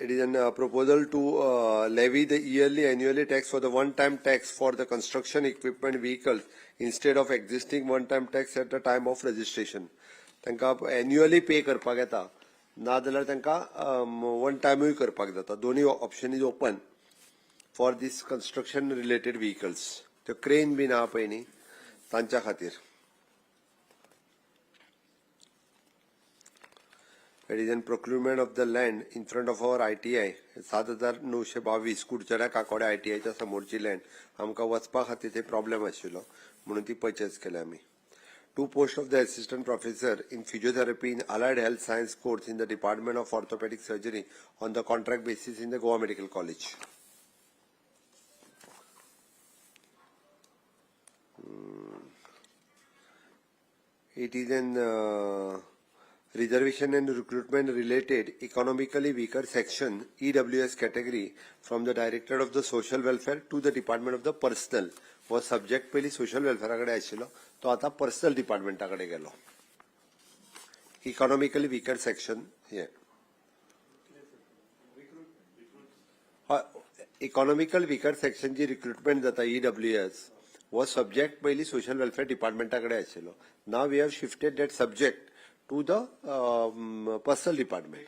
It is a proposal to levy the yearly annually tax for the one-time tax for the construction equipment vehicles instead of existing one-time tax at the time of registration. तांकां annually pay करपाक येता ना जाल्यार तांकां one time करपाक जाता. दोन्ही option is open for this construction related vehicles. त्यो क्रेन बीन आहा पळय न्ही तांच्या खातीर. It is in procurement of the land in front of our ITI 7922 कुडचड्या काकोड्या ITIच्या समोरची लँड आमकां वचपा खातीर ते प्रॉब्लेम आशिल्लो म्हणून ती परचेज केल्या आमी. 2 posts of the assistant professor in physiotherapy in allied health science course in the department of orthopedic surgery on the contract basis in the Goa Medical College. It is in reservation and recruitment related economically weaker section EWS category from the Directorate of the Social Welfare to the Department of the Personnel was subject पयली social welfare कडे आशिल्लो तो आता personal डिपार्टमेंटा कडे गेलो. Economically weaker section हे economical weaker section जी recruitment जाता EWS was subject पयली social welfare डिपार्टमेंटा कडे आशिल्लो. Now we have shifted that subject to the personal department.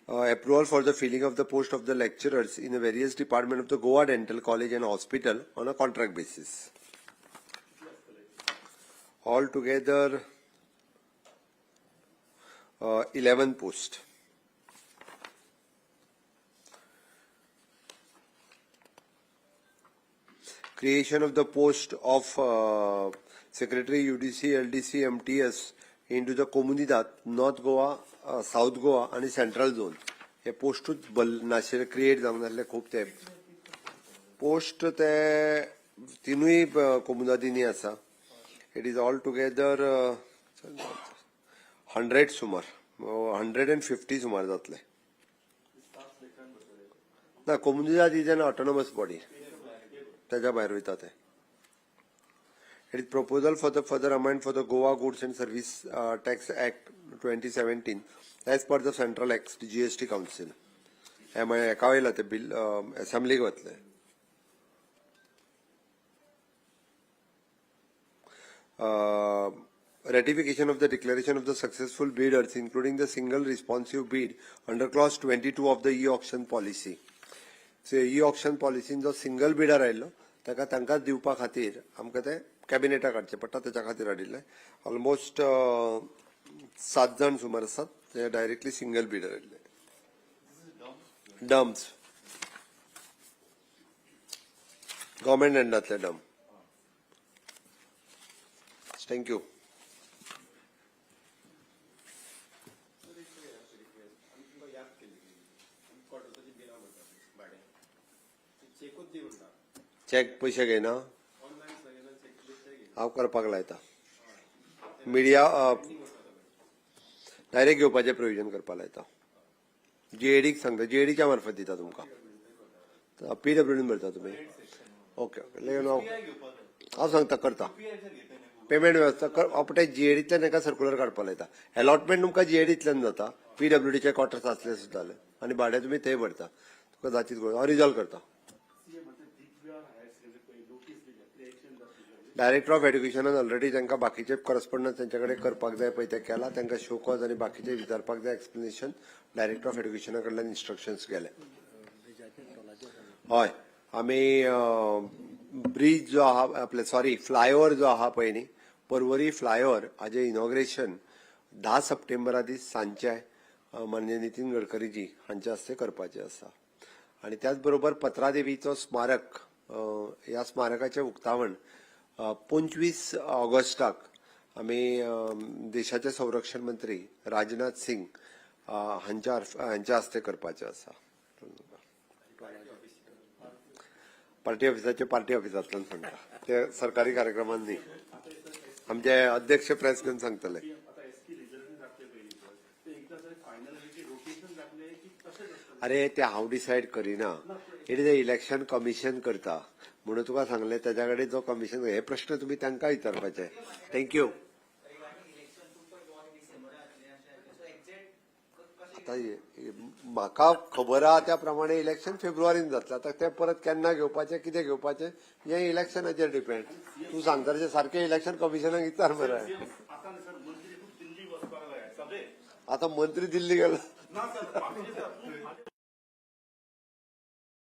Approval for the filling of the post of the lecturers in the various departments of the Goa Dental College and Hospital on a contract basis. Altogether 11 posts. Creation of the post of Secretary UDC, LDC, MTS into the Comunidad, North Goa, South Goa and Central Zone. हे post नाशिल्ले create जावंक नासले खूब ते post ते तिनूय कोमुनिदादींनी आसा. It is all together 100 सुमार 150 सुमार जातले. ना कोमुनिदाद इज एन ऑटोनॉमस बॉडी त्याच्या भायर वयता ते. It is proposal for the further amendment for the Goa Goods and Service Tax Act 2017 as per the Central Acts GST Council. एका वयला ते बिल असेंब्लीक वतले. Ratification of the declaration of the successful bidders including the single responsive bid under clause 22 of the e-auction policy. So e-auction policy जो single bidder आयिल्लो ताका तांकां दिवपा खातीर आमकां ते कॅबिनेटा काडचे पडटा. त्याच्या खातीर हाडिल्ले. ऑलमोस्ट 7 जण सुमार आसात ते डायरेक्टली सिंगल बिडर आयिल्ले. डम्प्स गव्हर्मेंट एंडातले डम्प. थँक्यू. चेक पैसे घेना हांव करपाक लायता. मिडिया डायरेक्ट घेवपाचें प्रोविजन करपाक लायता. जीएडीक सांगता जीएडीच्या मार्फत दिता तुमकां. PWDन भरता तुमी. ओके ओके हांव सांगता करता. पेमेंट वेवस्था आपटे जीएडींतल्यान एका सर्क्युलर काडपाक लायता. अलॉटमेंट तुमकां जीएडींतल्यान जाता. PWDचे क्वार्टर्स आसले सुद्दां जाले आनी भाडें तुमी थंय भरता. तुका जातीच हांव रिजॉल्व करता. डायरेक्टर ऑफ एड्युकेशनान ऑलरेडी तांकां बाकीचे करस्पॉन्डन्स तेंच्या कडेन करपाक जाय पळय ते केला. तांकां शो कॉज आनी बाकीचे विचारपाक जाय एक्सप्लेनेशन डायरेक्टर ऑफ एड्युकेशना कडल्यान इन्स्ट्रक्शन्स गेले. हय आमी ब्रिज जो आहा आपले सॉरी फ्लायओव्हर जो आहा पळय न्ही पर्वरी फ्लायओव्हर हाजें इनॉग्रेशन 10 सप्टेंबरा दीस सांजचे माननीय नितीन गडकरीजी हांच्या हस्ते करपाचें आसा. आनी त्याच बरोबर पत्रादेवीचो स्मारक ह्या स्मारकाचें उक्तावण 25 ऑगस्टाक आमी देशाचे संरक्षण मंत्री राजनाथ सिंग हांच्या हस्ते करपाचें आसा. पार्टी ऑफिसाचे पार्टी ऑफिसांतल्यान सांगता ते सरकारी कार्यक्रमांत न्ही. आमचे अध्यक्ष प्रेस घेवन सांगतले. अरे ते हांव डिसायड करिना. It is a election commission करता म्हणून तुका सांगले त्याच्या कडेन जो कमिशन हे प्रश्न तुम्ही तांकां विचारपाचे. थँक्यू. आता म्हाका खबर आहा त्या प्रमाणे इलेक्शन फेब्रुवारीन जातलें. आता ते परत केन्ना घेवपाचें कितें घेवपाचें हें इलेक्शनाचेर डिपेंड. तूं सांगता तशें सारकें इलेक्शन कमिशनाक विचार मरे. आता मंत्री दिल्ली गेलो.